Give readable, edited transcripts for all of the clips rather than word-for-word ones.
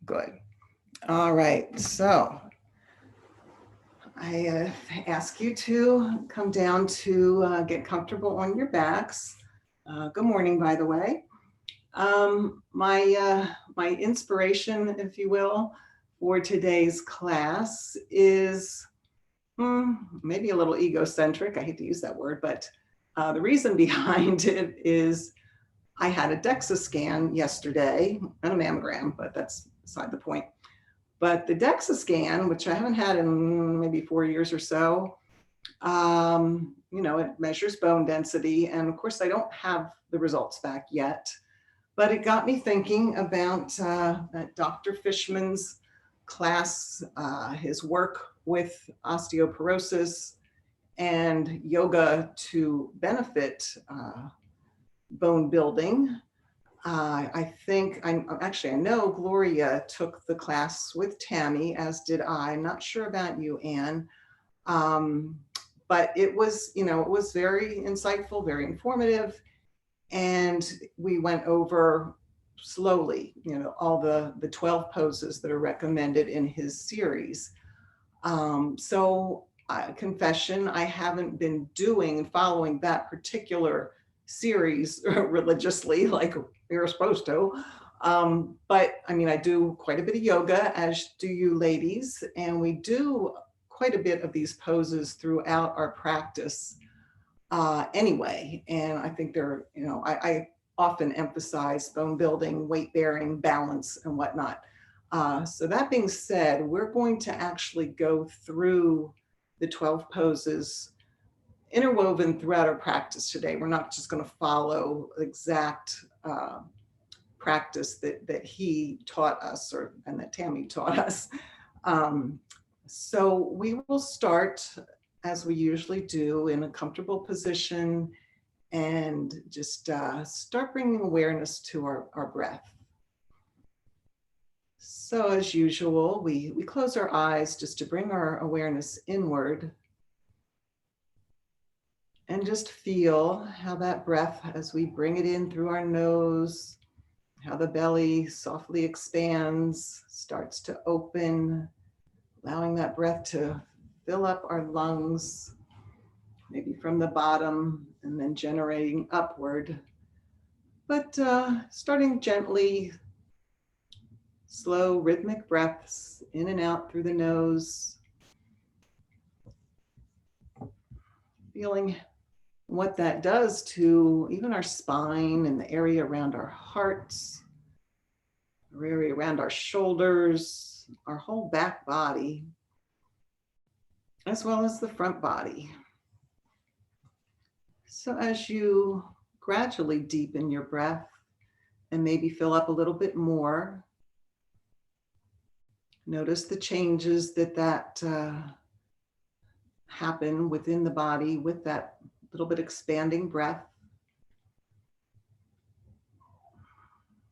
Good. All right. So I ask you to come down to get comfortable on your backs. Good morning, by the way. My inspiration, if you will, for today's class is maybe a little egocentric. I hate to use that word, but the reason behind it is I had a DEXA scan yesterday and a mammogram, but that's beside the point. But the DEXA scan, which I haven't had in maybe 4 years or so, it measures bone density. And of course, I don't have the results back yet, but it got me thinking about Dr. Fishman's class, his work with osteoporosis and yoga to benefit bone building. I know Gloria took the class with Tammy, as did I. I'm not sure about you, Anne. But it was very insightful, very informative. And we went over slowly, all the 12 poses that are recommended in his series. Confession, I haven't been following that particular series religiously like you're supposed to. But I mean, I do quite a bit of yoga, as do you ladies, and we do quite a bit of these poses throughout our practice anyway. And I think I often emphasize bone building, weight bearing, balance, and whatnot. So that being said, we're going to actually go through the 12 poses interwoven throughout our practice today. We're not just going to follow the exact practice that he taught us and that Tammy taught us. So we will start, as we usually do, in a comfortable position and just start bringing awareness to our breath. So as usual, we close our eyes just to bring our awareness inward and just feel how that breath, as we bring it in through our nose, how the belly softly expands, starts to open, allowing that breath to fill up our lungs, maybe from the bottom and then generating upward. But starting gently, slow rhythmic breaths in and out through the nose, feeling what that does to even our spine and the area around our hearts, the area around our shoulders, our whole back body, as well as the front body. So as you gradually deepen your breath and maybe fill up a little bit more, notice the changes that happen within the body with that little bit expanding breath.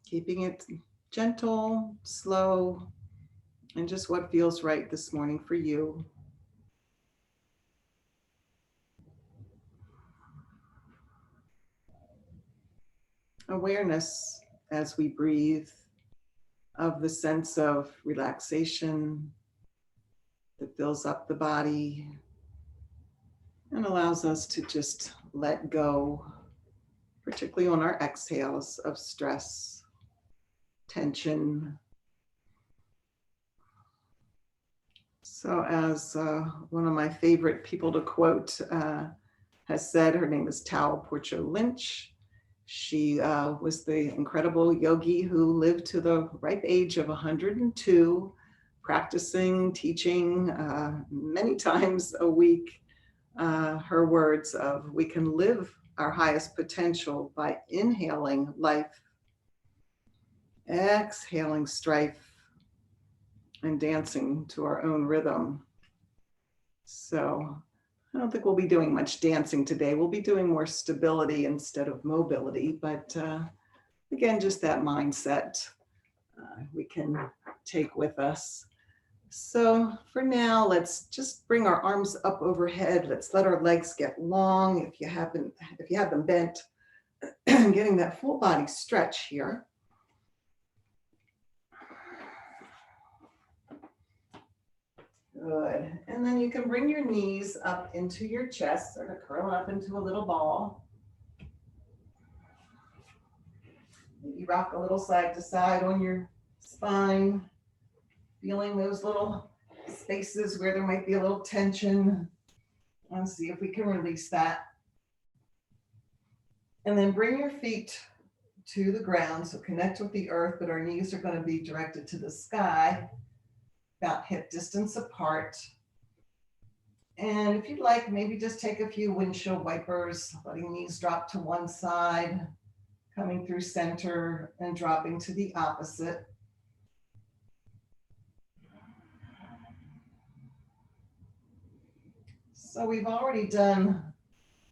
Keeping it gentle, slow, and just what feels right this morning for you. Awareness as we breathe of the sense of relaxation that fills up the body and allows us to just let go, particularly on our exhales, of stress, tension. So as one of my favorite people to quote has said, her name is Tao Porcho Lynch. She was the incredible yogi who lived to the ripe age of 102, practicing, teaching many times a week. Her words of, we can live our highest potential by inhaling life, exhaling strife, and dancing to our own rhythm. So I don't think we'll be doing much dancing today. We'll be doing more stability instead of mobility, but again, just that mindset we can take with us. So for now, let's just bring our arms up overhead. Let's let our legs get long if you have them bent, getting that full body stretch here. Good. And then you can bring your knees up into your chest, sort of curl up into a little ball. Maybe rock a little side to side on your spine, feeling those little spaces where there might be a little tension. And see if we can release that. And then bring your feet to the ground. So connect with the earth, but our knees are going to be directed to the sky, about hip distance apart. And if you'd like, maybe just take a few windshield wipers, letting knees drop to one side, coming through center and dropping to the opposite. So we've already done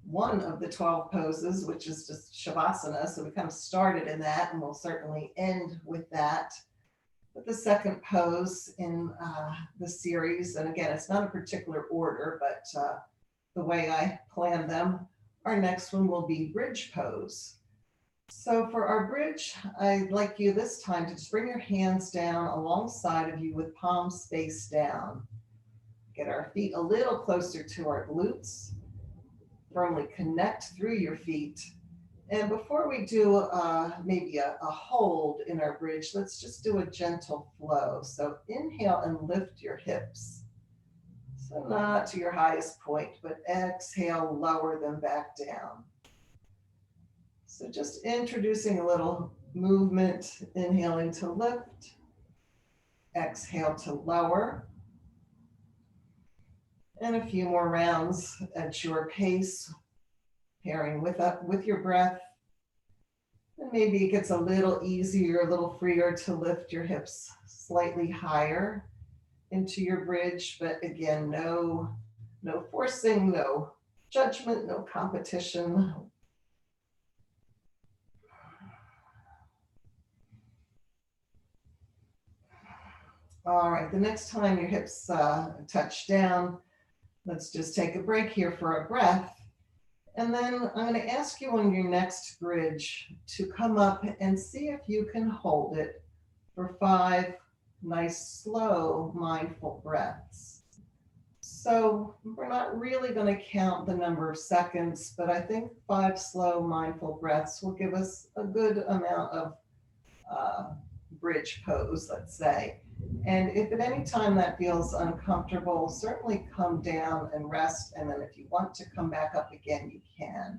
one of the 12 poses, which is just Shavasana. So we kind of started in that, and we'll certainly end with that. But the second pose in the series, and again, it's not a particular order, but the way I plan them, our next one will be bridge pose. So for our bridge, I'd like you this time to just bring your hands down alongside of you with palms face down. Get our feet a little closer to our glutes. Firmly connect through your feet. And before we do maybe a hold in our bridge, let's just do a gentle flow. So inhale and lift your hips. So not to your highest point, but exhale, lower them back down. So just introducing a little movement, inhaling to lift, exhale to lower. And a few more rounds at your pace, pairing with your breath. And maybe it gets a little easier, a little freer to lift your hips slightly higher into your bridge. But again, no forcing, no judgment, no competition. All right, the next time your hips touch down, let's just take a break here for a breath. And then I'm going to ask you on your next bridge to come up and see if you can hold it for 5 nice, slow, mindful breaths. So we're not really going to count the number of seconds, but I think 5 slow, mindful breaths will give us a good amount of bridge pose, let's say. And if at any time that feels uncomfortable, certainly come down and rest. And then if you want to come back up again, you can.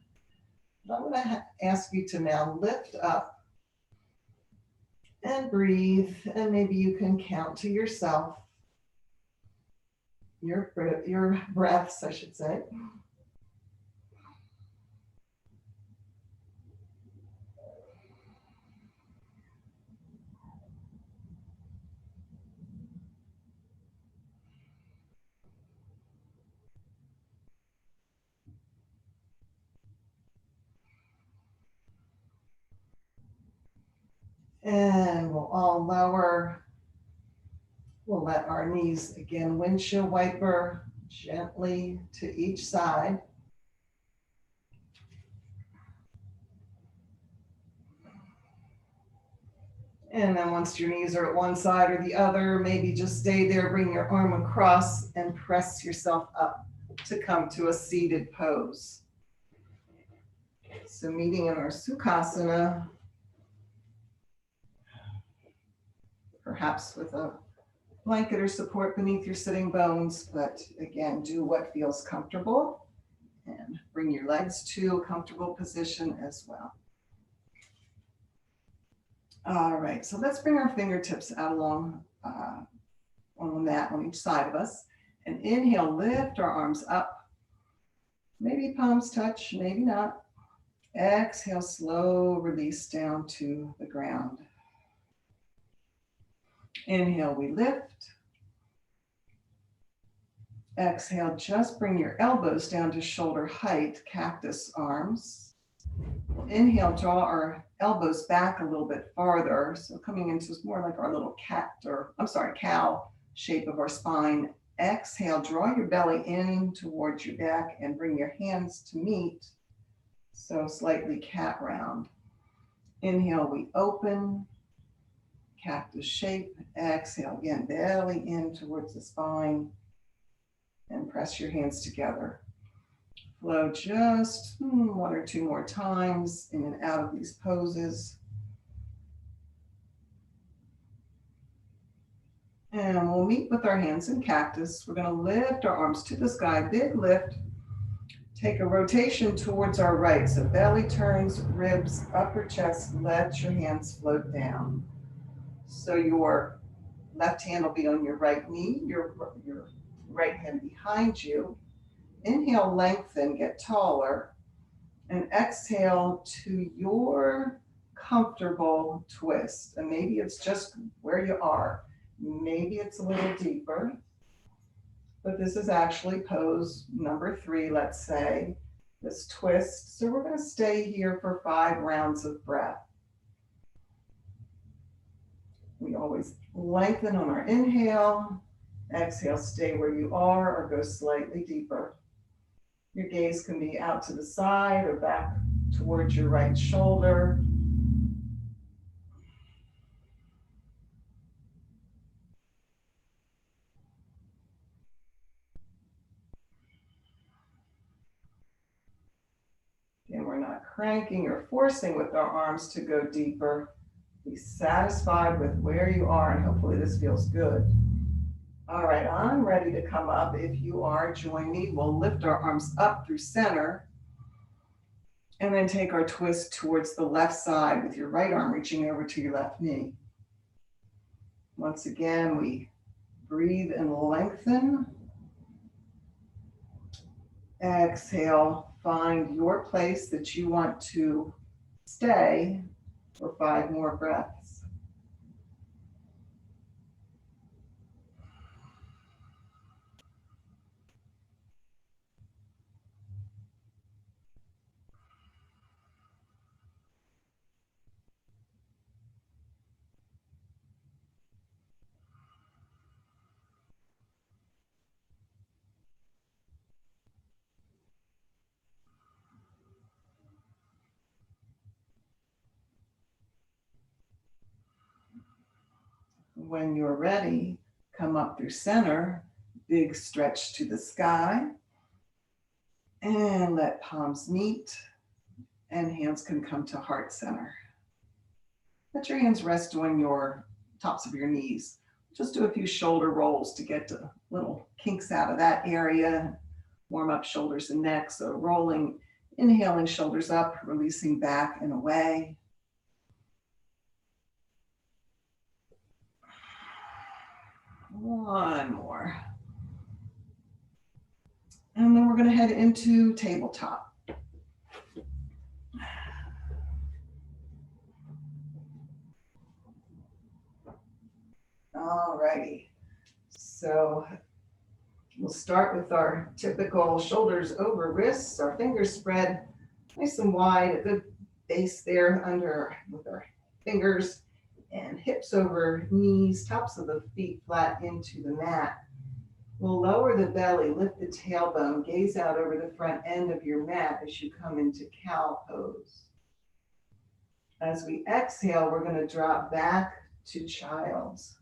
But I'm going to ask you to now lift up and breathe. And maybe you can count to yourself your breaths, I should say. And we'll all lower. We'll let our knees, again, windshield wiper gently to each side. And then once your knees are at one side or the other, maybe just stay there, bring your arm across and press yourself up to come to a seated pose. So meeting in our Sukhasana, perhaps with a blanket or support beneath your sitting bones, but again, do what feels comfortable and bring your legs to a comfortable position as well. All right, so let's bring our fingertips out along on the mat on each side of us. And inhale, lift our arms up. Maybe palms touch, maybe not. Exhale, slow release down to the ground. Inhale, we lift. Exhale, just bring your elbows down to shoulder height, cactus arms. Inhale, draw our elbows back a little bit farther. So coming into more like our little cow shape of our spine. Exhale, draw your belly in towards your back and bring your hands to meet. So slightly cat round. Inhale, we open, cactus shape. Exhale, again, belly in towards the spine. And press your hands together. Flow just one or two more times in and out of these poses. And we'll meet with our hands in cactus. We're going to lift our arms to the sky, big lift. Take a rotation towards our right. So belly turns, ribs, upper chest, let your hands float down. So your left hand will be on your right knee, your right hand behind you. Inhale, lengthen, get taller. And exhale to your comfortable twist. And maybe it's just where you are. Maybe it's a little deeper. But this is actually pose number 3, let's say, this twist. So we're going to stay here for 5 rounds of breath. We always lengthen on our inhale. Exhale, stay where you are or go slightly deeper. Your gaze can be out to the side or back towards your right shoulder. And we're not cranking or forcing with our arms to go deeper. Be satisfied with where you are, and hopefully this feels good. All right, I'm ready to come up. If you are, join me. We'll lift our arms up through center and then take our twist towards the left side with your right arm reaching over to your left knee. Once again, we breathe and lengthen. Exhale, find your place that you want to stay for 5 more breaths. When you're ready, come up through center, big stretch to the sky, and let palms meet, and hands can come to heart center. Let your hands rest on your tops of your knees. Just do a few shoulder rolls to get the little kinks out of that area. Warm up shoulders and neck. So rolling, inhaling shoulders up, releasing back and away. One more. And then we're going to head into tabletop. All righty. So we'll start with our typical shoulders over wrists, our fingers spread nice and wide, a good base there under with our fingers, and hips over knees, tops of the feet flat into the mat. We'll lower the belly, lift the tailbone, gaze out over the front end of your mat as you come into cow pose. As we exhale, we're going to drop back to child's.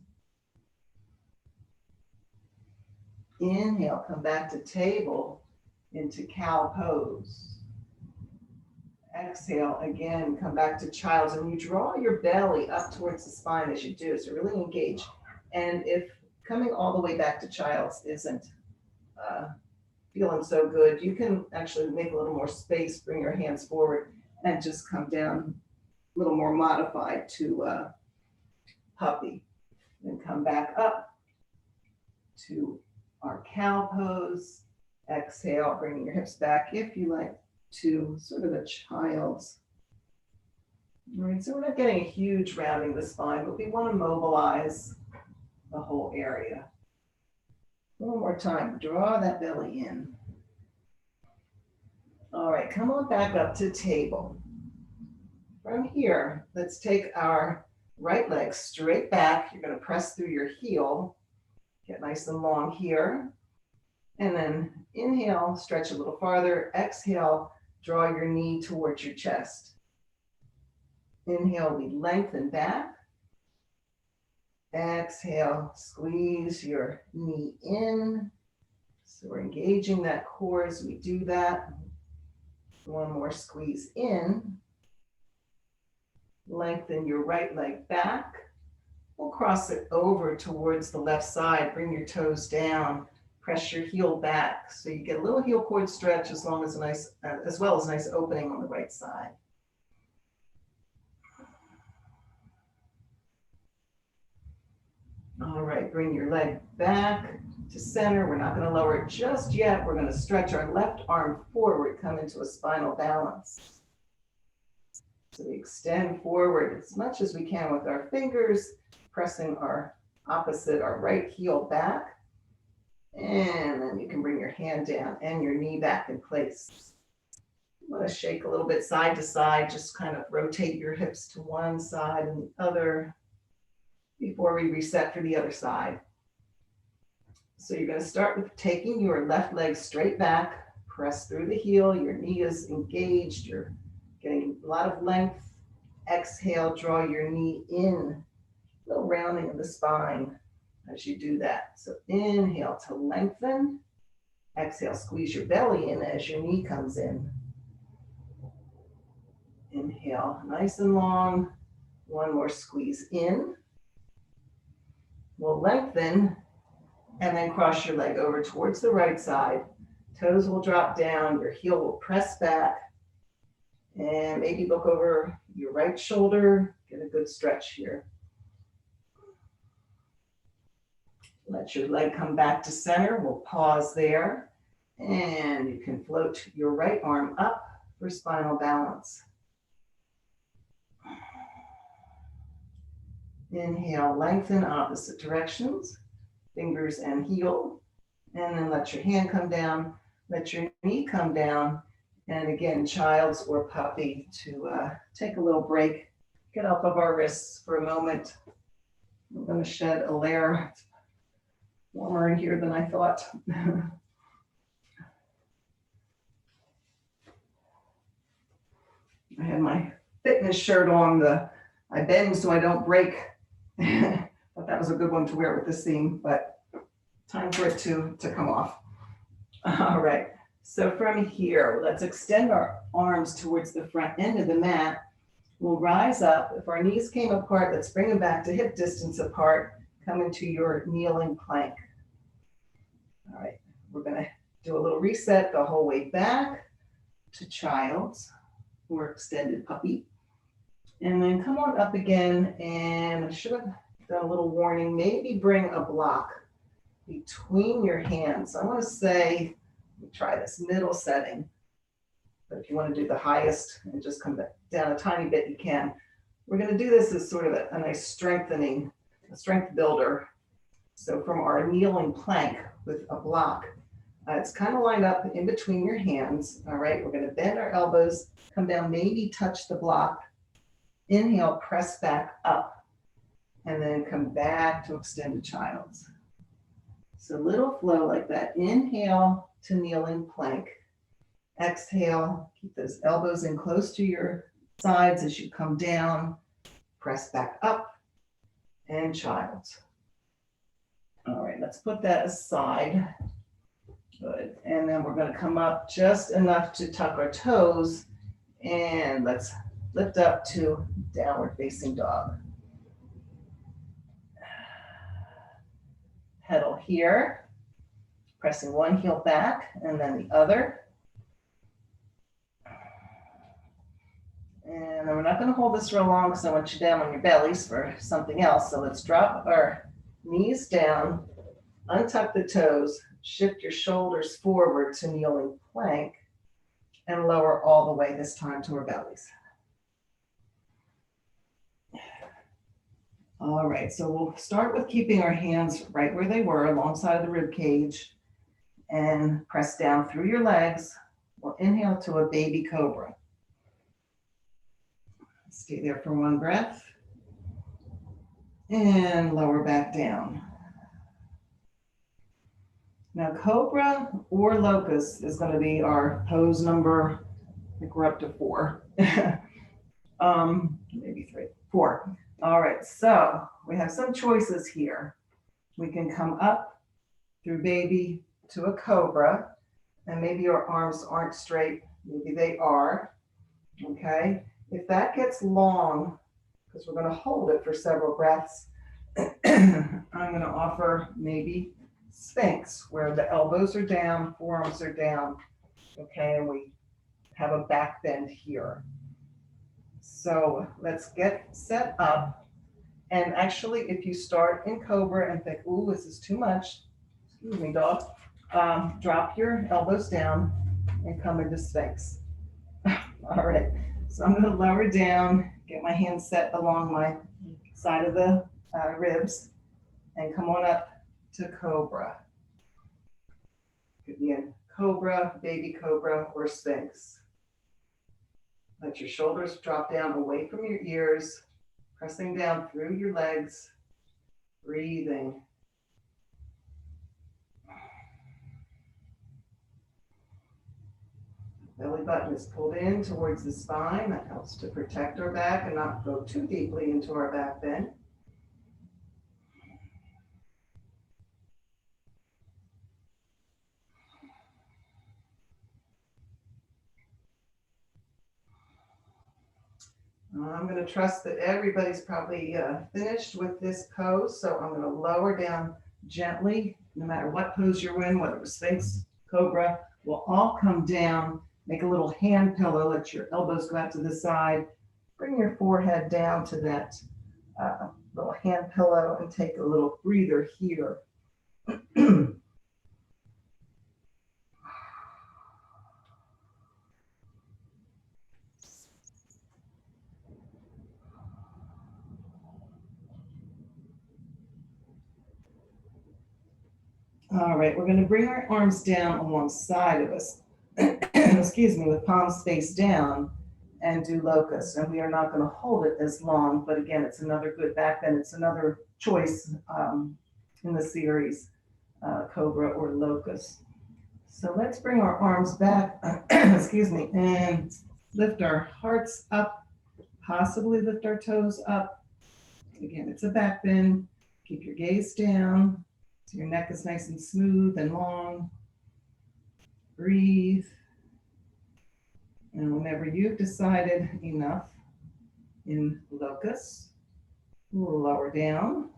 Inhale, come back to table into cow pose. Exhale, again, come back to child's, and you draw your belly up towards the spine as you do, so really engage. And if coming all the way back to child's isn't feeling so good, you can actually make a little more space, bring your hands forward, and just come down a little more modified to puppy. Then come back up to our cow pose. Exhale, bringing your hips back if you like to sort of a child's. All right, so we're not getting a huge rounding the spine, but we want to mobilize the whole area. One more time, draw that belly in. All right, come on back up to table. From here, let's take our right leg straight back. You're going to press through your heel. Get nice and long here. And then inhale, stretch a little farther. Exhale, draw your knee towards your chest. Inhale, we lengthen back. Exhale, squeeze your knee in. So we're engaging that core as we do that. One more squeeze in. Lengthen your right leg back. We'll cross it over towards the left side. Bring your toes down. Press your heel back so you get a little heel cord stretch as well as a nice opening on the right side. All right, bring your leg back to center. We're not going to lower it just yet. We're going to stretch our left arm forward, come into a spinal balance. So we extend forward as much as we can with our fingers, pressing our right heel back. And then you can bring your hand down and your knee back in place. You want to shake a little bit side to side, just kind of rotate your hips to one side and the other before we reset for the other side. So you're going to start with taking your left leg straight back, press through the heel, your knee is engaged, you're getting a lot of length. Exhale, draw your knee in, a little rounding of the spine as you do that. So inhale to lengthen, exhale, squeeze your belly in as your knee comes in. Inhale, nice and long, one more squeeze in. We'll lengthen and then cross your leg over towards the right side. Toes will drop down, your heel will press back, and maybe look over your right shoulder, get a good stretch here. Let your leg come back to center. We'll pause there, and you can float your right arm up for spinal balance. Inhale, lengthen opposite directions, fingers and heel, and then let your hand come down, let your knee come down, and again, child's or puppy to take a little break, get off of our wrists for a moment. I'm going to shed a layer. It's warmer in here than I thought. I had my fitness shirt on. I bend so I don't break. Thought that was a good one to wear with this theme, but time for it to come off. All right, so from here, let's extend our arms towards the front end of the mat. We'll rise up. If our knees came apart, let's bring them back to hip distance apart. Come into your kneeling plank. All right, we're gonna do a little reset the whole way back to child's or extended puppy. And then come on up again, and I should have done a little warning, maybe bring a block between your hands. I want to say, let me try this middle setting, but if you want to do the highest and just come back down a tiny bit, you can. We're going to do this as sort of a nice strengthening, a strength builder. So from our kneeling plank with a block, it's kind of lined up in between your hands. All right, we're going to bend our elbows, come down, maybe touch the block. Inhale, press back up, and then come back to extended child's. So little flow like that. Inhale to kneeling plank. Exhale, keep those elbows in close to your sides as you come down. Press back up, and child's. All right, let's put that aside. Good, and then we're going to come up just enough to tuck our toes, and let's lift up to downward facing dog. Pedal here, pressing one heel back and then the other. And then we're not going to hold this real long because I want you down on your bellies for something else. So let's drop our knees down, untuck the toes, shift your shoulders forward to kneeling plank, and lower all the way this time to our bellies. All right, so we'll start with keeping our hands right where they were alongside of the rib cage and press down through your legs. We'll inhale to a baby cobra. Stay there for one breath and lower back down. Now cobra or locust is going to be our pose number, I think we're up to 4. Maybe 3, 4. All right, so we have some choices here. We can come up through baby to a cobra. And maybe your arms aren't straight, maybe they are, okay? If that gets long, because we're gonna hold it for several breaths, I'm gonna offer maybe Sphinx, where the elbows are down, forearms are down, okay? And we have a back bend here. So let's get set up. And actually, if you start in Cobra and think, ooh, this is too much, excuse me, dog, drop your elbows down and come into Sphinx. All right, so I'm gonna lower down, get my hands set along my side of the ribs, and come on up to Cobra. Could be in Cobra, Baby Cobra, or Sphinx. Let your shoulders drop down away from your ears, pressing down through your legs, breathing. Belly button is pulled in towards the spine. That helps to protect our back and not go too deeply into our back bend. I'm going to trust that everybody's probably finished with this pose. So I'm going to lower down gently, no matter what pose you're in, whether it's Sphinx, Cobra, we'll all come down. Make a little hand pillow, let your elbows go out to the side. Bring your forehead down to that little hand pillow and take a little breather here. All right, we're going to bring our arms down alongside of us, excuse me, with palms face down, and do locust. And we are not going to hold it as long, but again, it's another good back bend. It's another choice in the series, Cobra or locust. So let's bring our arms back, excuse me, and lift our hearts up, possibly lift our toes up. Again, it's a back bend. Keep your gaze down. So your neck is nice and smooth and long. Breathe. And whenever you've decided enough in locust, we'll lower down.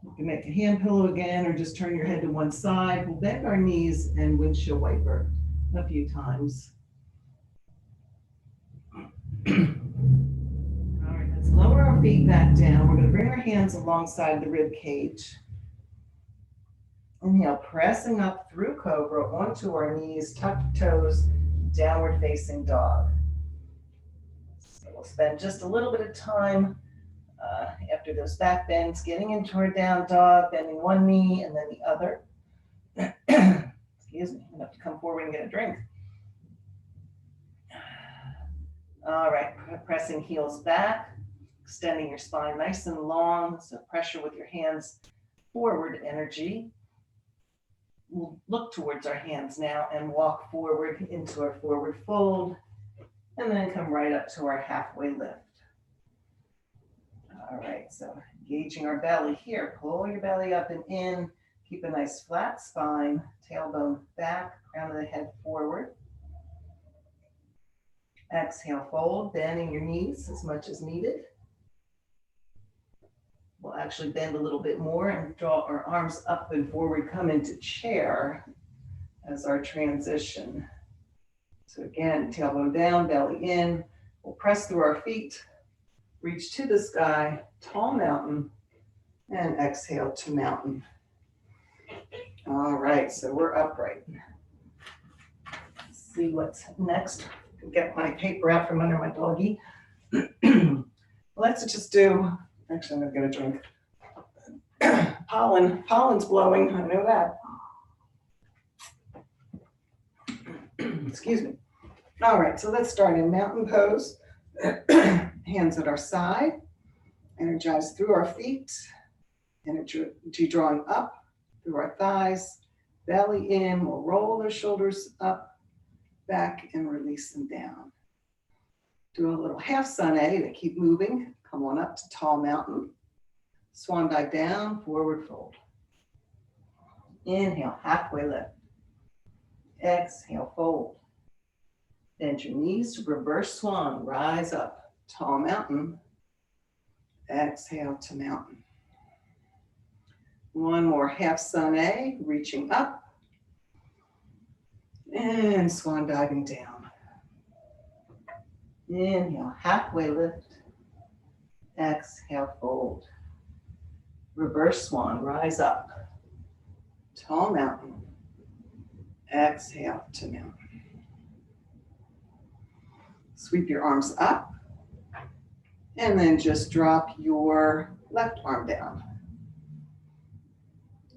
You can make a hand pillow again or just turn your head to one side. We'll bend our knees and windshield wiper a few times. All right, let's lower our feet back down. We're going to bring our hands alongside the rib cage. Inhale, pressing up through Cobra onto our knees, tuck toes, downward facing dog. So we'll spend just a little bit of time after those back bends, getting into our down dog, bending one knee and then the other. Excuse me, I'm gonna have to come forward and get a drink. All right, pressing heels back, extending your spine nice and long, so pressure with your hands, forward energy. We'll look towards our hands now and walk forward into our forward fold, and then come right up to our halfway lift. All right, so engaging our belly here, pull your belly up and in, keep a nice flat spine, tailbone back, crown of the head forward. Exhale, fold, bending your knees as much as needed. We'll actually bend a little bit more and draw our arms up and forward, come into chair as our transition. So again, tailbone down, belly in. We'll press through our feet, reach to the sky, tall mountain, and exhale to mountain. All right, so we're upright. Let's see what's next. Get my paper out from under my doggy. Let's just do, actually I'm gonna get a drink. Pollen's blowing, I know that. Excuse me. All right, so let's start in mountain pose. Hands at our side, energize through our feet, energy drawing up through our thighs, belly in, we'll roll our shoulders up, back, and release them down. Do a little half sun A to keep moving. Come on up to tall mountain. Swan dive down, forward fold. Inhale, halfway lift. Exhale, fold. Bend your knees to reverse swan. Rise up. Tall mountain. Exhale to mountain. One more half sun A, reaching up. And swan diving down. Inhale, halfway lift. Exhale, fold. Reverse swan, rise up. Tall mountain. Exhale to mountain. Sweep your arms up. And then just drop your left arm down.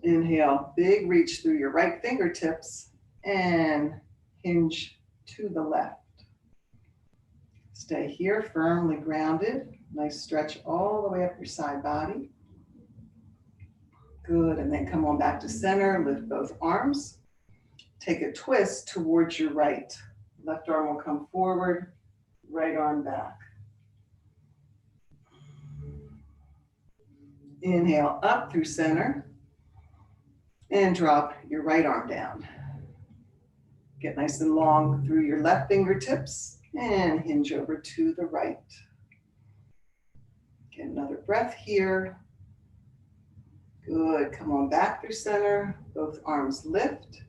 Inhale, big reach through your right fingertips and hinge to the left. Stay here, firmly grounded. Nice stretch all the way up your side body. Good, and then come on back to center, lift both arms. Take a twist towards your right. Left arm will come forward, right arm back. Inhale up through center and drop your right arm down. Get nice and long through your left fingertips and hinge over to the right. Get another breath here. Good, come on back through center. Both arms lift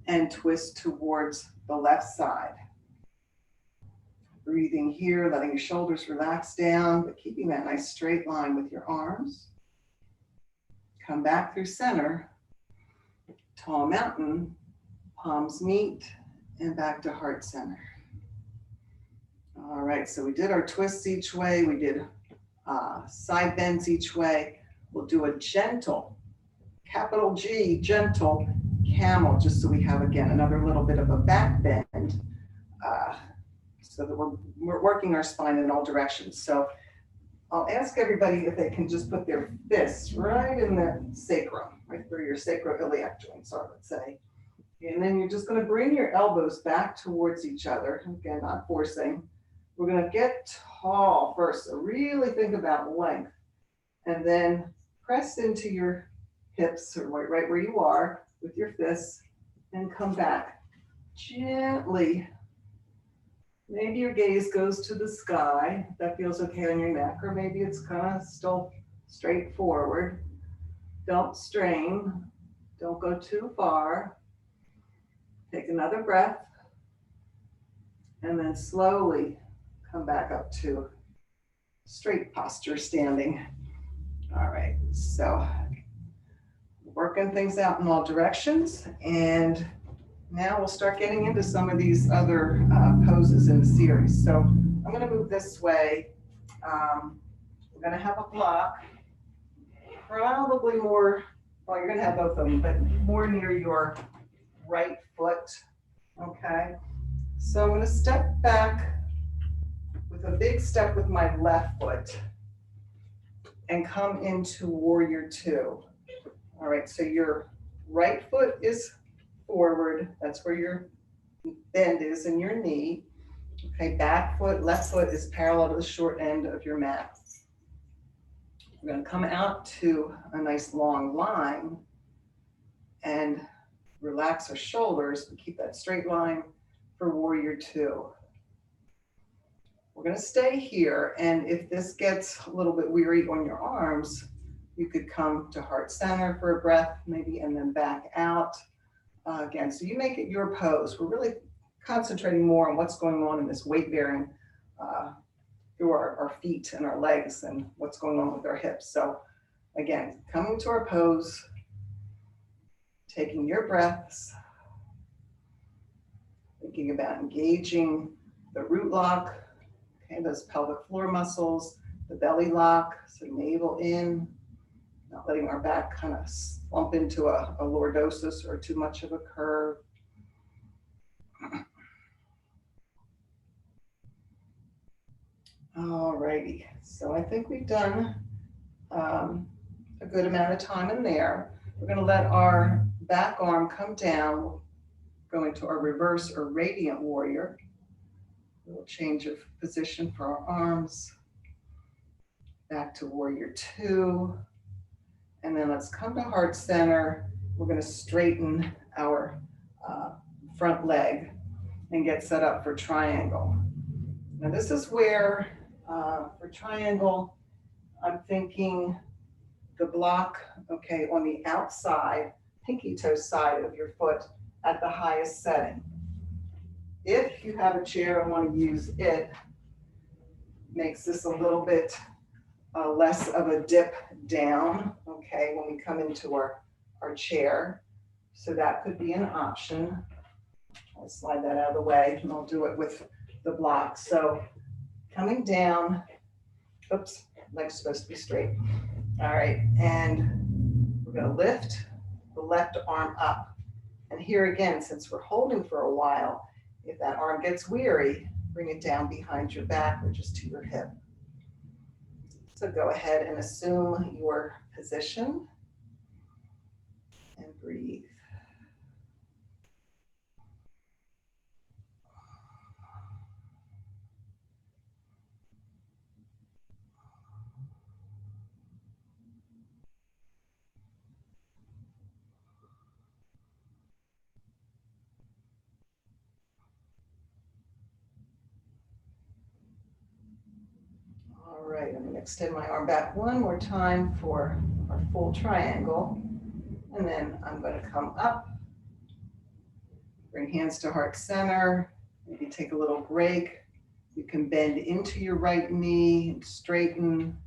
and twist towards the left side. Breathing here, letting your shoulders relax down, but keeping that nice straight line with your arms. Come back through center, tall mountain, palms meet, and back to heart center. All right, so we did our twists each way. We did side bends each way. We'll do a gentle, capital G, gentle camel, just so we have, again, another little bit of a back bend, so that we're working our spine in all directions. So I'll ask everybody if they can just put their fists right in the sacrum, right where your sacroiliac joints are, let's say. And then you're just going to bring your elbows back towards each other. Again, not forcing. We're going to get tall first. So really think about length. And then press into your hips, or right where you are with your fists, and come back gently. Maybe your gaze goes to the sky, if that feels okay on your neck, or maybe it's kind of still straight forward. Don't strain, don't go too far. Take another breath, and then slowly come back up to straight posture standing. All right, so working things out in all directions, and now we'll start getting into some of these other poses in the series. So I'm going to move this way. We're going to have a block, probably more, well, you're going to have both of them, but more near your right foot. Okay. So I'm going to step back with a big step with my left foot and come into warrior two. All right. So your right foot is forward. That's where your bend is in your knee. Okay, back foot, left foot is parallel to the short end of your mat. We're going to come out to a nice long line and relax our shoulders, but keep that straight line for warrior two. We're going to stay here, and if this gets a little bit weary on your arms, you could come to heart center for a breath maybe, and then back out. Again, so you make it your pose. We're really concentrating more on what's going on in this weight bearing through our feet and our legs and what's going on with our hips. So again, coming to our pose, taking your breaths, thinking about engaging the root lock, okay, those pelvic floor muscles, the belly lock, so navel in, not letting our back kind of slump into a lordosis or too much of a curve. All righty, so I think we've done a good amount of time in there. We're going to let our back arm come down, go into our reverse or radiant warrior. A little change of position for our arms. Back to warrior two. And then let's come to heart center. we're going to straighten our front leg and get set up for triangle. Now this is where, for triangle, I'm thinking the block, okay, on the outside, pinky toe side of your foot at the highest setting. If you have a chair and want to use it, makes this a little bit less of a dip down, okay, when we come into our chair. So that could be an option. I'll slide that out of the way and I'll do it with the block. So coming down, oops, leg's supposed to be straight. All right, and we're gonna lift the left arm up. And here again, since we're holding for a while, if that arm gets weary, bring it down behind your back or just to your hip. So go ahead and assume your position and breathe. All right, I'm going to extend my arm back one more time for our full triangle. And then I'm going to come up, bring hands to heart center, maybe take a little break. You can bend into your right knee and straighten,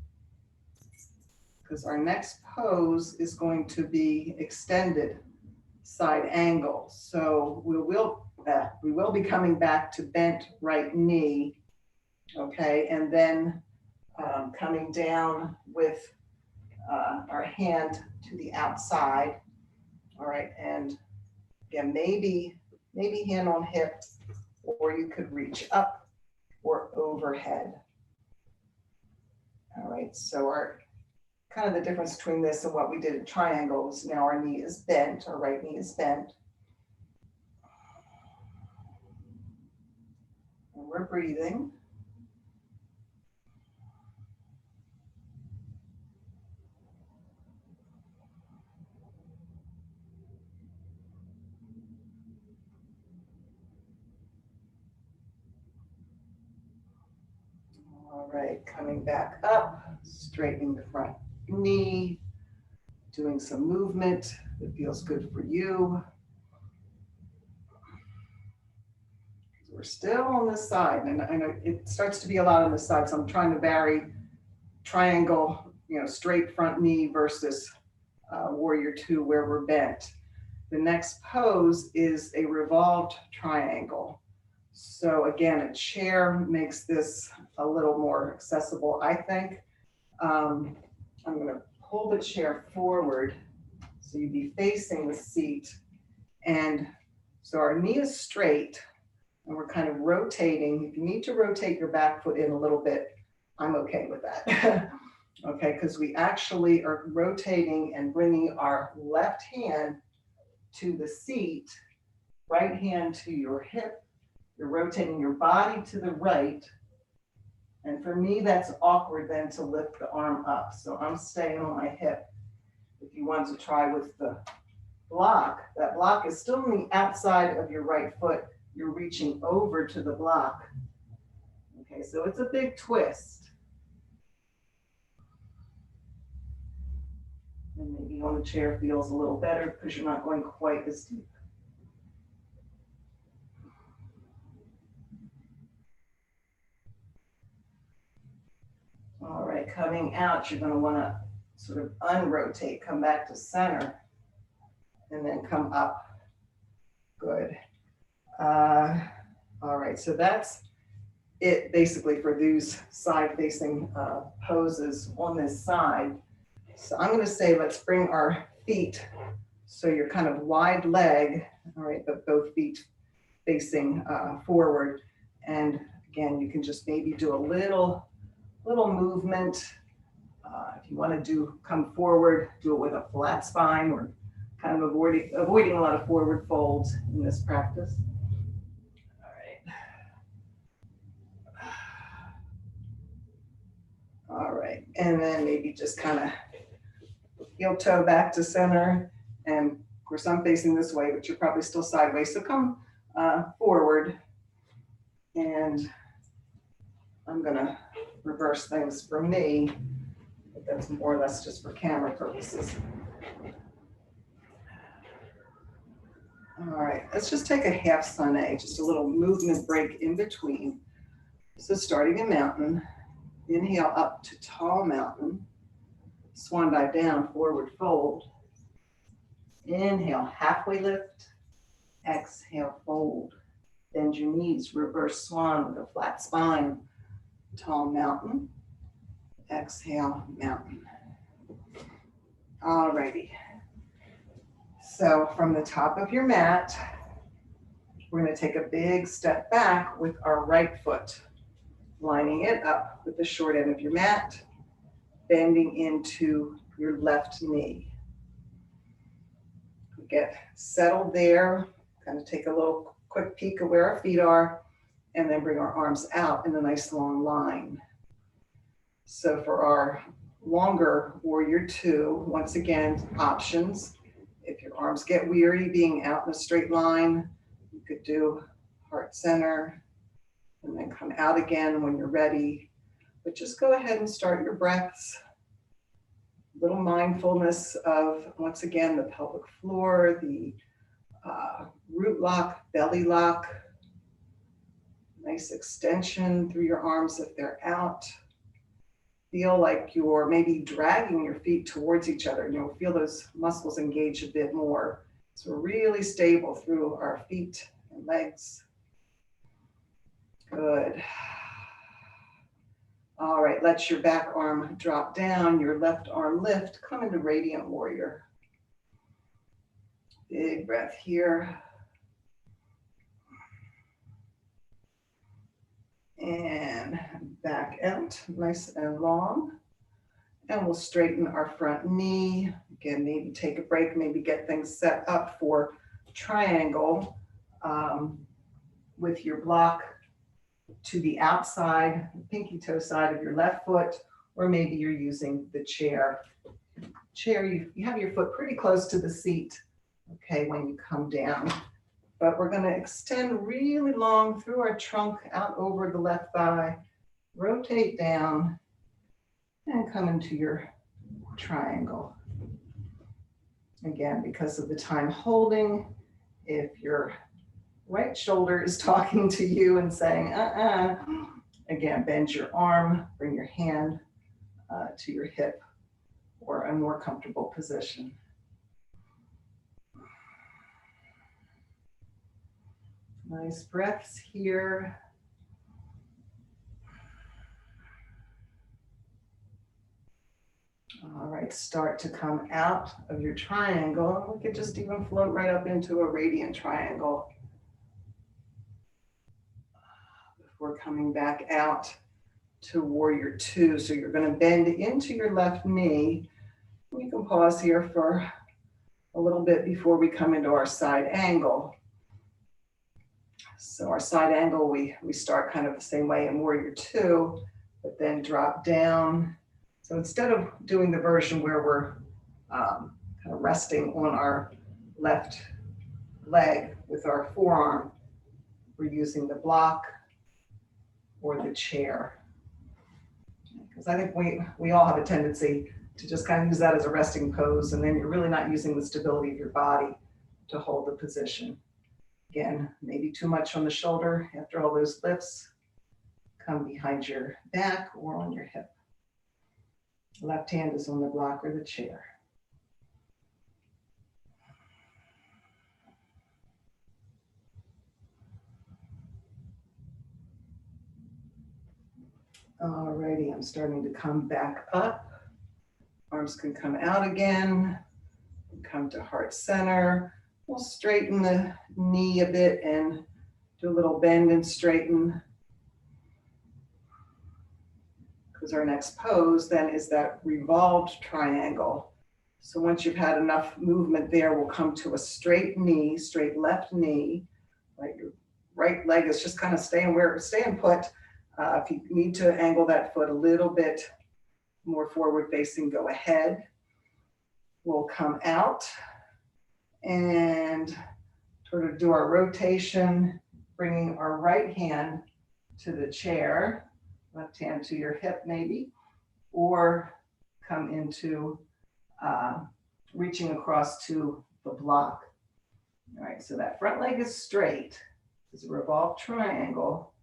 because our next pose is going to be extended side angle. So we will be coming back to bent right knee, okay, and then coming down with our hand to the outside. All right, and again, maybe hand on hip, or you could reach up or overhead. All right, so our kind of the difference between this and what we did in triangles, now our knee is bent, our right knee is bent. And we're breathing. All right, coming back up, straightening the front knee, doing some movement that feels good for you. We're still on this side, and I know it starts to be a lot on this side, so I'm trying to vary triangle, straight front knee versus warrior two where we're bent. The next pose is a revolved triangle. So again, a chair makes this a little more accessible, I think. I'm going to pull the chair forward so you'd be facing the seat. And so our knee is straight and we're kind of rotating. If you need to rotate your back foot in a little bit, I'm okay with that. Okay, because we actually are rotating and bringing our left hand to the seat, right hand to your hip. You're rotating your body to the right. And for me, that's awkward then to lift the arm up. So I'm staying on my hip. If you want to try with the block, that block is still on the outside of your right foot. You're reaching over to the block. Okay, so it's a big twist. And maybe on the chair feels a little better because you're not going quite as deep. All right, coming out, you're going to want to sort of unrotate, come back to center, and then come up. Good. All right, so that's it basically for these side-facing poses on this side. So I'm going to say let's bring our feet so you're kind of wide leg, all right, but both feet facing forward. And again, you can just maybe do a little movement. If you want to come forward, do it with a flat spine or kind of avoiding a lot of forward folds in this practice. All right, and then maybe just kind of heel toe back to center and Of course, I'm facing this way, but you're probably still sideways. So come forward, and I'm gonna reverse things for me, but that's more or less just for camera purposes. All right, let's just take a half sun A, just a little movement break in between. So starting in mountain, inhale up to tall mountain, swan dive down, forward fold. Inhale, halfway lift, exhale, fold. Bend your knees, reverse swan with a flat spine, tall mountain, exhale, mountain. All righty. So from the top of your mat, we're going to take a big step back with our right foot, lining it up with the short end of your mat, bending into your left knee. Get settled there, kind of take a little quick peek of where our feet are, and then bring our arms out in a nice long line. So for our longer warrior two, once again, options. If your arms get weary being out in a straight line, you could do heart center and then come out again when you're ready. But just go ahead and start your breaths. Little mindfulness of, once again, the pelvic floor, the root lock, belly lock. Nice extension through your arms if they're out. Feel like you're maybe dragging your feet towards each other. You'll feel those muscles engage a bit more. So we're really stable through our feet and legs. Good. All right, let your back arm drop down, your left arm lift, come into radiant warrior. Big breath here. And back out, nice and long. And we'll straighten our front knee. Again, maybe take a break, maybe get things set up for triangle with your block to the outside, pinky toe side of your left foot, or maybe you're using the chair. Chair, you have your foot pretty close to the seat, okay, when you come down. But we're gonna extend really long through our trunk out over the left thigh, rotate down, and come into your triangle. Again, because of the time holding, if your right shoulder is talking to you and saying, again, bend your arm, bring your hand to your hip or a more comfortable position. Nice breaths here. All right, start to come out of your triangle. We could just even float right up into a radiant triangle before coming back out to warrior two. So you're going to bend into your left knee. You can pause here for a little bit before we come into our side angle. So our side angle, we start kind of the same way in warrior two, but then drop down. So instead of doing the version where we're kind of resting on our left leg with our forearm, we're using the block or the chair. Because I think we all have a tendency to just kind of use that as a resting pose, and then you're really not using the stability of your body to hold the position. Again, maybe too much on the shoulder after all those lifts. Come behind your back or on your hip. Left hand is on the block or the chair. Alrighty, I'm starting to come back up. Arms can come out again. Come to heart center. We'll straighten the knee a bit and do a little bend and straighten. Because our next pose then is that revolved triangle. So once you've had enough movement there, we'll come to a straight knee, straight left knee. Right, your right leg is just kind of staying put. If you need to angle that foot a little bit more forward facing, go ahead. We'll come out And sort of do our rotation, bringing our right hand to the chair, left hand to your hip maybe, or come into reaching across to the block. All right, so that front leg is straight. It's a revolved triangle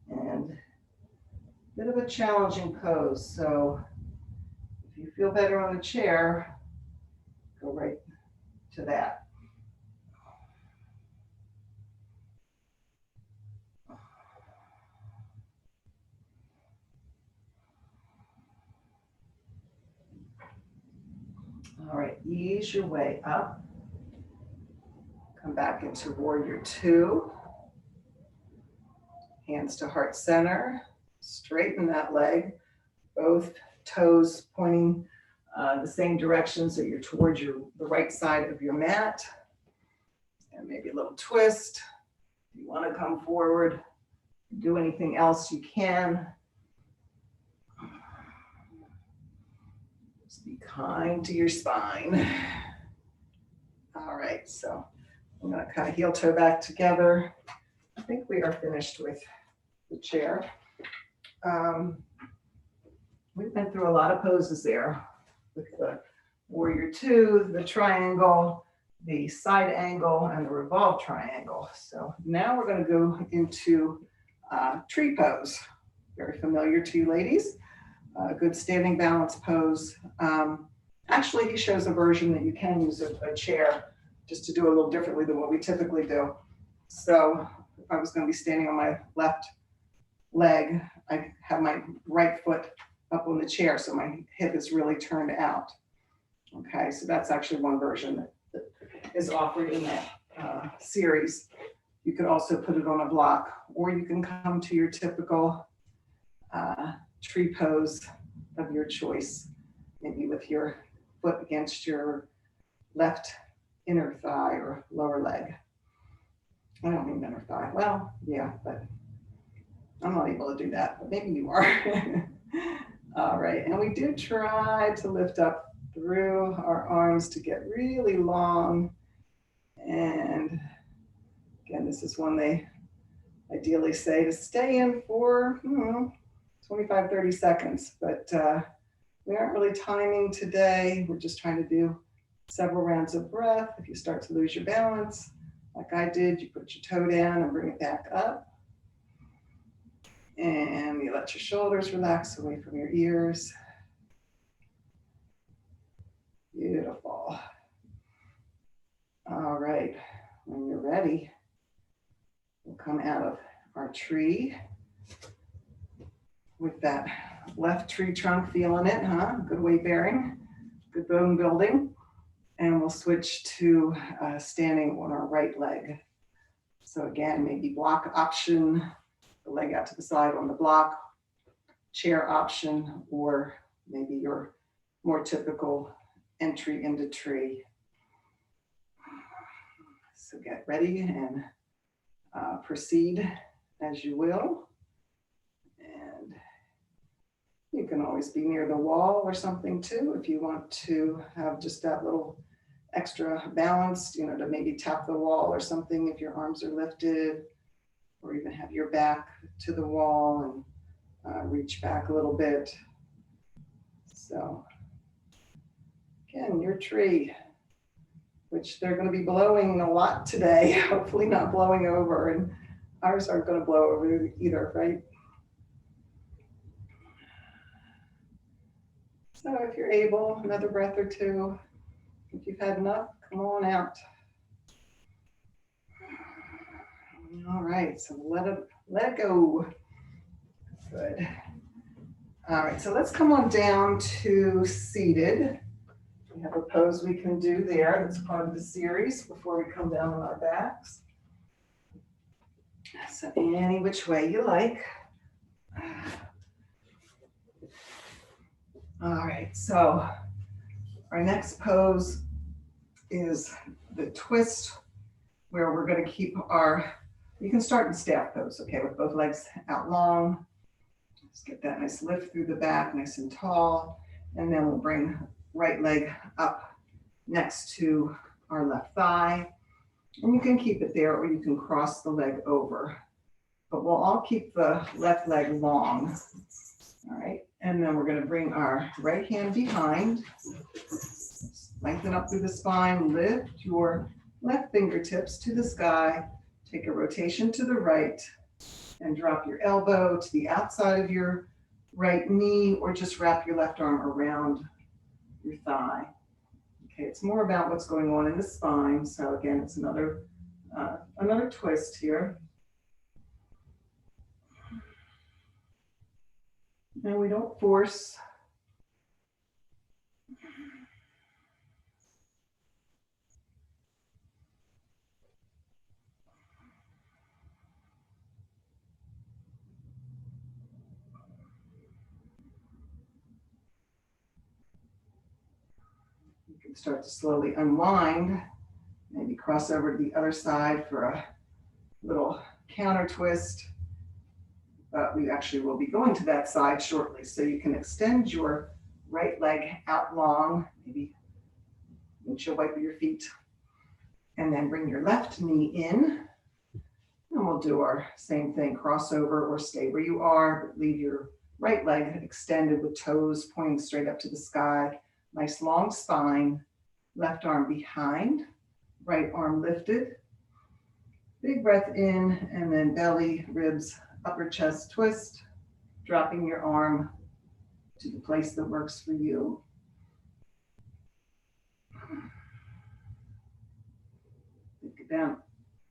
and a bit of a challenging pose. So if you feel better on the chair, go right to that. All right, ease your way up. Come back into warrior two. Hands to heart center. Straighten that leg. Both toes pointing the same direction, so you're towards the right side of your mat. And maybe a little twist. If you want to come forward, do anything else you can. Just be kind to your spine. All right, so I'm going to kind of heel toe back together. I think we are finished with the chair. We've been through a lot of poses there with the warrior two, the triangle, the side angle, and the revolved triangle. So now we're going to go into tree pose. Very familiar to you ladies. Good standing balance pose. Actually, he shows a version that you can use a chair just to do a little differently than what we typically do. So if I was going to be standing on my left leg, I have my right foot up on the chair, so my hip is really turned out. Okay, so that's actually one version that is offered in that series. You could also put it on a block, or you can come to your typical tree pose of your choice, maybe with your foot against your left inner thigh or lower leg. I don't mean inner thigh. Well, yeah, but I'm not able to do that, but maybe you are. All right, and we do try to lift up through our arms to get really long. And again, this is one they ideally say to stay in for 25, 30 seconds, but we aren't really timing today. We're just trying to do several rounds of breath. If you start to lose your balance, like I did, you put your toe down and bring it back up. And you let your shoulders relax away from your ears. Beautiful. All right, when you're ready, we'll come out of our tree with that left tree trunk, feeling it, huh? Good weight bearing, good bone building. And we'll switch to standing on our right leg. So again, maybe block option, the leg out to the side on the block, chair option, or maybe your more typical entry into tree. So get ready and proceed as you will. And you can always be near the wall or something too, if you want to have just that little extra balance, to maybe tap the wall or something if your arms are lifted, or even have your back to the wall and reach back a little bit. So again, your tree, which they're going to be blowing a lot today, hopefully not blowing over, and ours aren't going to blow over either, right? So if you're able, another breath or two. If you've had enough, come on out. All right, so let it go. Good. All right, so let's come on down to seated. We have a pose we can do there. That's part of the series before we come down on our backs. So any which way you like. All right, so our next pose is the twist, where we're going to keep you can start in staff pose, okay, with both legs out long. Just get that nice lift through the back, nice and tall. And then we'll bring right leg up next to our left thigh. And you can keep it there or you can cross the leg over. But we'll all keep the left leg long. All right, and then we're going to bring our right hand behind. Lengthen up through the spine, lift your left fingertips to the sky. Take a rotation to the right and drop your elbow to the outside of your right knee or just wrap your left arm around your thigh. Okay, it's more about what's going on in the spine. So again, it's another twist here. And we don't force. You can start to slowly unwind, maybe cross over to the other side for a little counter twist. But we actually will be going to that side shortly. So you can extend your right leg out long, maybe windshield wiper your feet, and then bring your left knee in. And we'll do our same thing, crossover or stay where you are, but leave your right leg extended with toes pointing straight up to the sky. Nice long spine, left arm behind, right arm lifted. Big breath in, and then belly, ribs, upper chest twist, dropping your arm to the place that works for you. Think about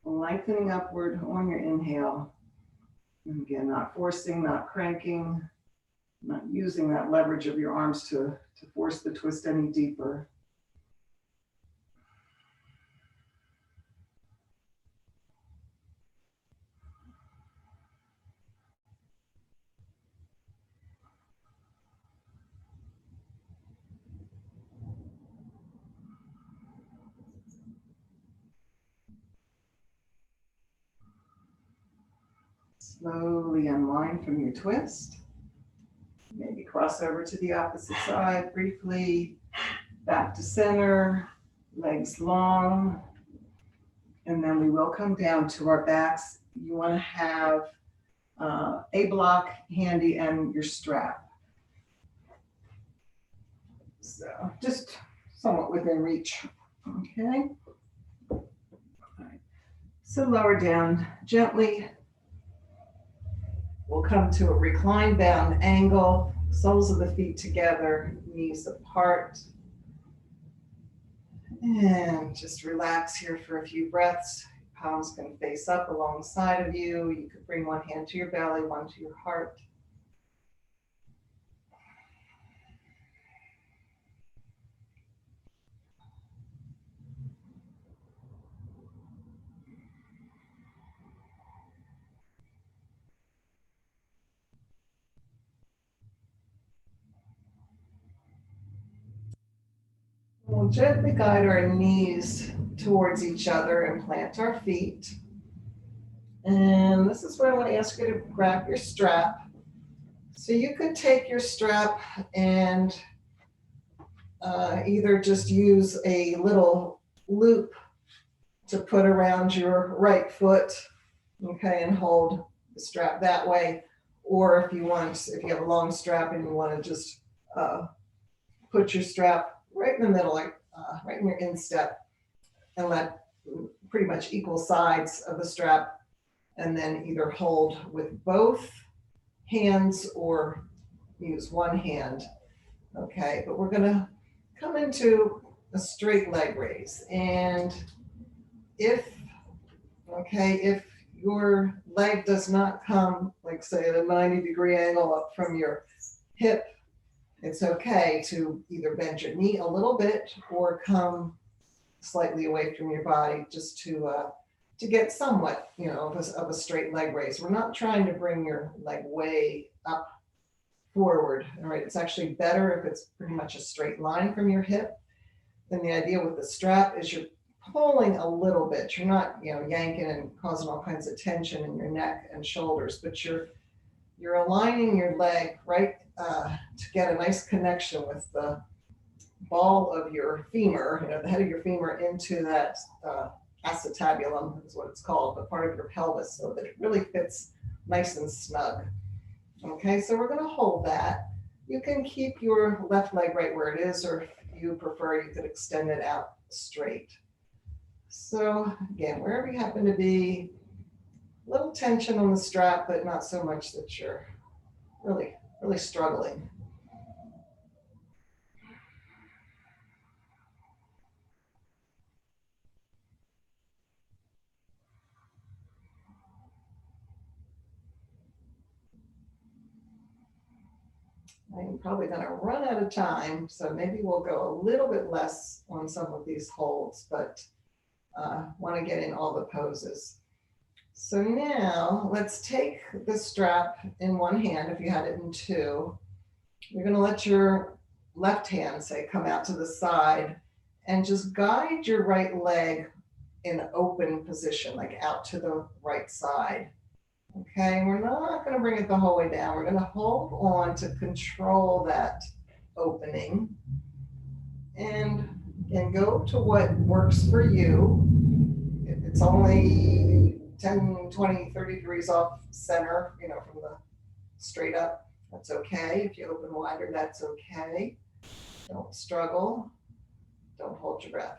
lengthening upward on your inhale. And again, not forcing, not cranking, not using that leverage of your arms to force the twist any deeper. Slowly unwind from your twist. Maybe cross over to the opposite side briefly, back to center, legs long, and then we will come down to our backs. You want to have a block handy and your strap. So just somewhat within reach, okay? All right. So lower down gently. We'll come to a reclined bound angle, soles of the feet together, knees apart. And just relax here for a few breaths. Palms can face up alongside of you. You could bring one hand to your belly, one to your heart. We'll gently guide our knees towards each other and plant our feet. And this is where I want to ask you to grab your strap. So you could take your strap and either just use a little loop to put around your right foot, okay, and hold the strap that way. Or if you have a long strap and you want to just put your strap right in the middle, like right in your instep, and let pretty much equal sides of the strap, and then either hold with both hands or use one hand. Okay, but we're gonna come into a straight leg raise. And if your leg does not come, like say at a 90-degree angle up from your hip, it's okay to either bend your knee a little bit or come slightly away from your body just to get somewhat, of a straight leg raise. We're not trying to bring your leg way up forward. All right, it's actually better if it's pretty much a straight line from your hip. Then the idea with the strap is you're pulling a little bit. You're not, yanking and causing all kinds of tension in your neck and shoulders, but you're aligning your leg right to get a nice connection with the ball of your femur, the head of your femur into that acetabulum is what it's called, the part of your pelvis, so that it really fits nice and snug. Okay, so we're going to hold that. You can keep your left leg right where it is, or if you prefer, you could extend it out straight. So again, wherever you happen to be, a little tension on the strap, but not so much that you're really, really struggling. I'm probably going to run out of time, so maybe we'll go a little bit less on some of these holds, but want to get in all the poses. So now let's take the strap in one hand, if you had it in two. You're going to let your left hand, say, come out to the side and just guide your right leg in open position, like out to the right side. Okay, we're not going to bring it the whole way down. We're going to hold on to control that opening and go to what works for you. If it's only 10, 20, 30 degrees off center, from the straight up, that's okay. If you open wider, that's okay. Don't struggle. Don't hold your breath.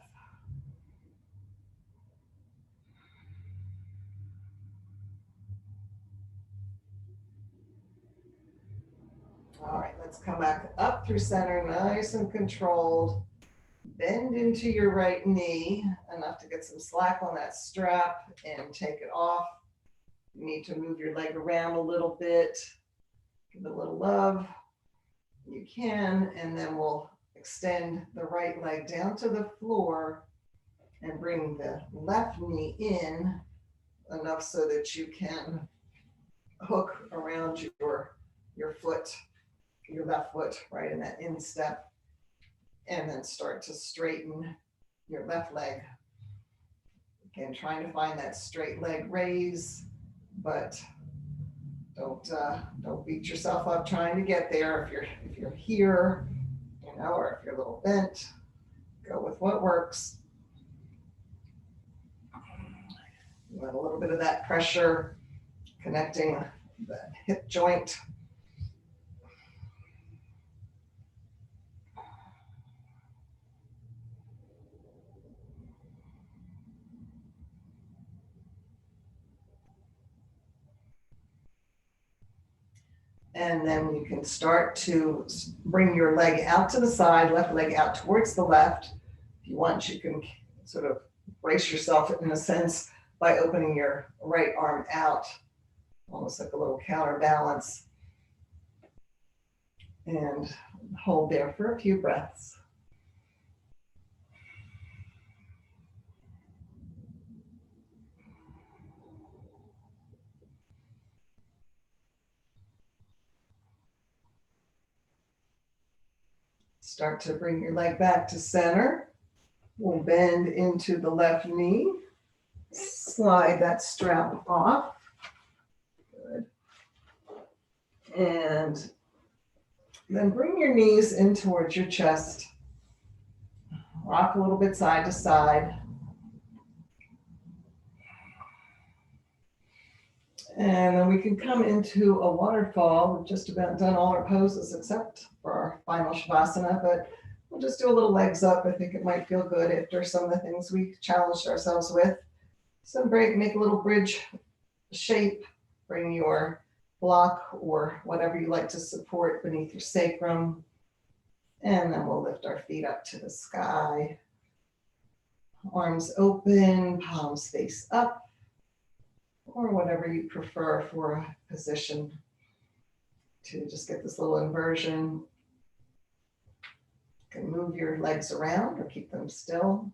All right, let's come back up through center, nice and controlled. Bend into your right knee enough to get some slack on that strap and take it off. You need to move your leg around a little bit, give it a little love. You can, and then we'll extend the right leg down to the floor and bring the left knee in enough so that you can hook around your foot, your left foot, right in that instep, and then start to straighten your left leg. Again, trying to find that straight leg raise, but don't beat yourself up trying to get there. If you're here, or if you're a little bent, go with what works. You want a little bit of that pressure connecting the hip joint. And then you can start to bring your leg out to the side, left leg out towards the left. If you want, you can sort of brace yourself in a sense by opening your right arm out, almost like a little counterbalance. And hold there for a few breaths. Start to bring your leg back to center. We'll bend into the left knee. Slide that strap off. Good. And then bring your knees in towards your chest. Rock a little bit side to side. And then we can come into a waterfall. We've just about done all our poses except for our final Shavasana, but we'll just do a little legs up. I think it might feel good after some of the things we challenged ourselves with. So make a little bridge shape. Bring your block or whatever you like to support beneath your sacrum. And then we'll lift our feet up to the sky. Arms open, palms face up, or whatever you prefer for a position to just get this little inversion. You can move your legs around or keep them still.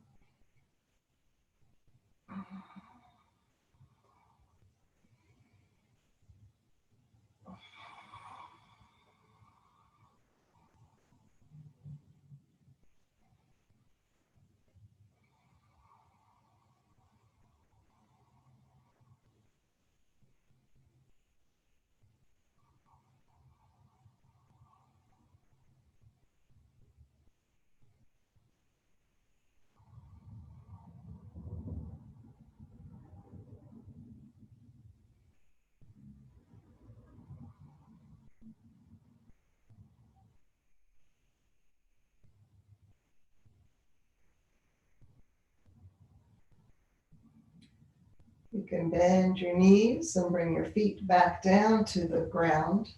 You can bend your knees and bring your feet back down to the ground.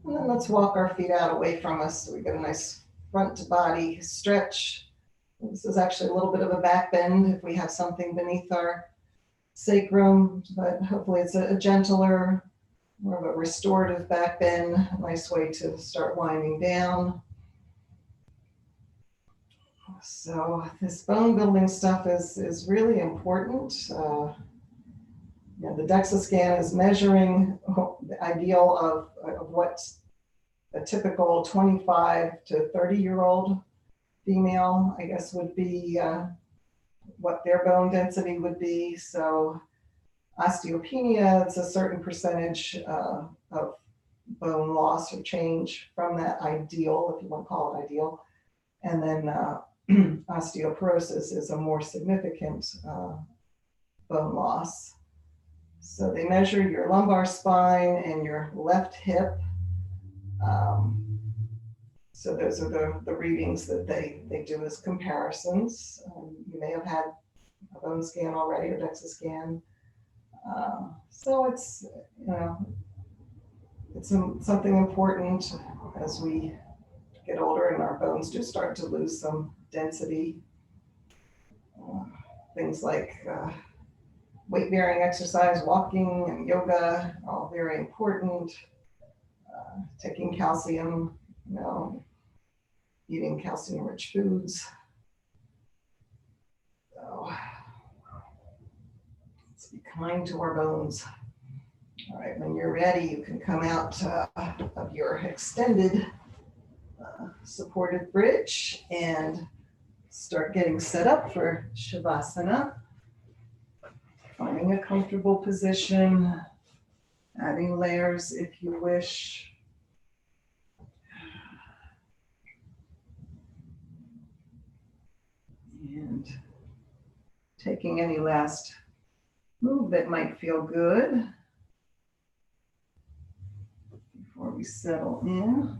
And then let's walk our feet out away from us so we get a nice front to body stretch. This is actually a little bit of a back bend if we have something beneath our sacrum, but hopefully it's a gentler, more of a restorative back bend, a nice way to start winding down. So this bone building stuff is really important. The DEXA scan is measuring the ideal of what a typical 25 to 30-year-old female, I guess, would be, what their bone density would be. So osteopenia, it's a certain percentage of bone loss or change from that ideal, if you want to call it ideal. And then osteoporosis is a more significant bone loss. So they measure your lumbar spine and your left hip. So those are the readings that they do as comparisons. You may have had a bone scan already, a DEXA scan. So it's, it's something important as we get older and our bones do start to lose some density. Things like weight-bearing exercise, walking, and yoga, all very important. Taking calcium, eating calcium-rich foods. So let's be kind to our bones. All right, when you're ready, you can come out of your extended supported bridge and start getting set up for Shavasana. Finding a comfortable position, adding layers if you wish. And taking any last move that might feel good before we settle in.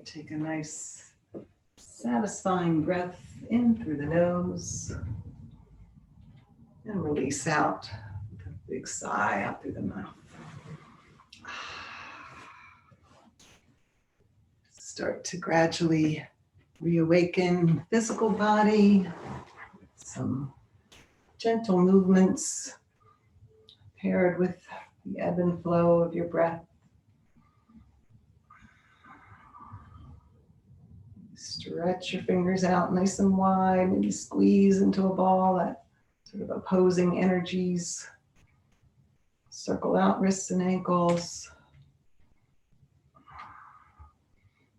Take a nice, satisfying breath in through the nose and release out with a big sigh out through the mouth. Start to gradually reawaken physical body, some gentle movements paired with the ebb and flow of your breath. Stretch your fingers out nice and wide, maybe squeeze into a ball, that sort of opposing energies. Circle out wrists and ankles.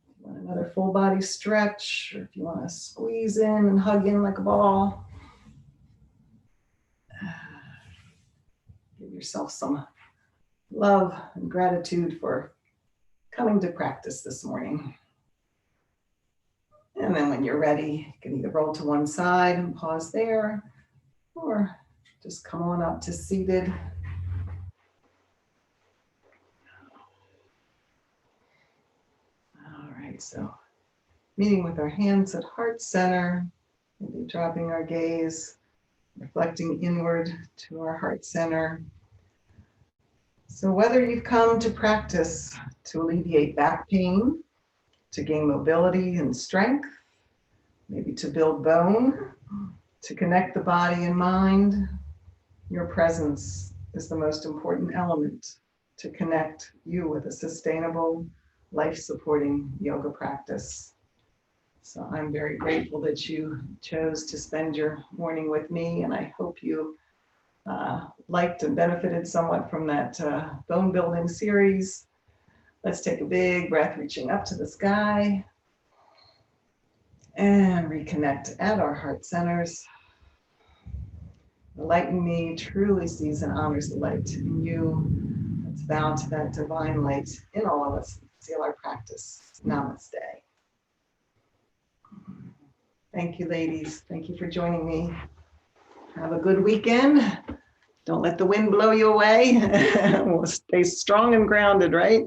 If you want another full body stretch, or if you want to squeeze in and hug in like a ball. Give yourself some love and gratitude for coming to practice this morning. And then when you're ready, you can either roll to one side and pause there, or just come on up to seated. All right, so meeting with our hands at heart center, maybe dropping our gaze, reflecting inward to our heart center. So whether you've come to practice to alleviate back pain, to gain mobility and strength, maybe to build bone, to connect the body and mind, your presence is the most important element to connect you with a sustainable, life-supporting yoga practice. So I'm very grateful that you chose to spend your morning with me, and I hope you liked and benefited somewhat from that bone building series. Let's take a big breath, reaching up to the sky, and reconnect at our heart centers. The light in me truly sees and honors the light in you. Let's bow to that divine light in all of us. Seal our practice. Namaste. Thank you, ladies. Thank you for joining me. Have a good weekend. Don't let the wind blow you away. We'll stay strong and grounded, right?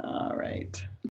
All right.